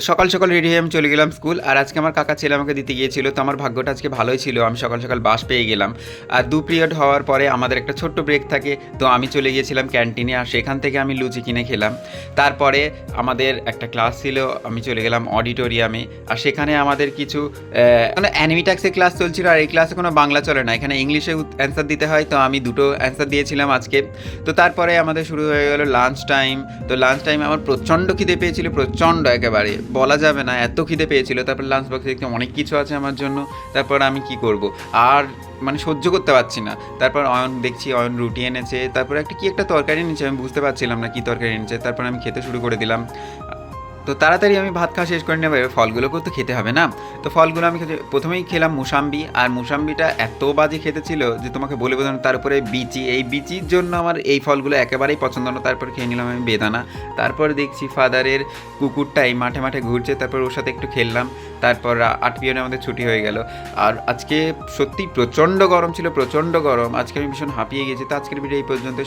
সকাল, সকাল রেডি হয়ে আমি চলে গেলাম স্কুল। আর আজকে আমার কাকা ছেলে আমাকে দিতে গিয়েছিল। তো আমার ভাগ্যটা আজকে ভালোই ছিল। আমি সকাল, সকাল বাস পেয়ে গেলাম। আর ২ পিরিয়ড হওয়ার পরে আমাদের একটা ছোট্ট ব্রেক থাকে। তো আমি চলে গিয়েছিলাম ক্যান্টিনে। আর সেখান থেকে আমি লুচি কিনে খেলাম। তারপরে আমাদের একটা ক্লাস ছিল। আমি চলে গেলাম অডিটোরিয়ামে। আর সেখানে আমাদের কিছু মানে অ্যানিমিটাক্সের ক্লাস চলছিল। আর এই ক্লাসে কোনো বাংলা চলে না। এখানে ইংলিশে অ্যান্সার দিতে হয়। তো আমি দুটো অ্যান্সার দিয়েছিলাম আজকে। তো তারপরে আমাদের শুরু হয়ে গেল লাঞ্চ টাইম। তো লাঞ্চ টাইমে আমার প্রচণ্ড খিদে পেয়েছিল, প্রচণ্ড একেবারে বলা যাবে না, এত খিদে পেয়েছিল। তারপর লাঞ্চ বক্সে দেখতে অনেক কিছু আছে আমার জন্য। তারপর আমি কি করব, আর মানে সহ্য করতে পারছি না। তারপর অয়ন দেখছি, অয়ন রুটি এনেছে, তারপর একটা তরকারি এনেছে, আমি বুঝতে পারছিলাম না কী তরকারি এনেছে। তারপর আমি খেতে শুরু করে দিলাম। তো তাড়াতাড়ি আমি ভাত খাওয়া শেষ করে নেবো, এবার ফলগুলোকেও তো খেতে হবে না। তো ফলগুলো আমি প্রথমেই খেলাম মুসাম্বি। আর মুসাম্বিটা এত বাজে খেতে ছিল যে তোমাকে বলে বোঝানো। তার উপরে বিচি, এই বিচির জন্য আমার এই ফলগুলো একেবারেই পছন্দ না। তারপর খেয়ে নিলাম আমি বেদানা। তারপর দেখছি ফাদারের কুকুরটা এই মাঠে মাঠে ঘুরছে, তারপর ওর সাথে একটু খেললাম। তারপর ৮ পিরিয়ডে আমাদের ছুটি হয়ে গেল। আর আজকে সত্যি প্রচণ্ড গরম ছিল, প্রচণ্ড গরম। আজকে আমি ভীষণ হাঁপিয়ে গেছি। তো আজকের ভিডিও এই পর্যন্ত।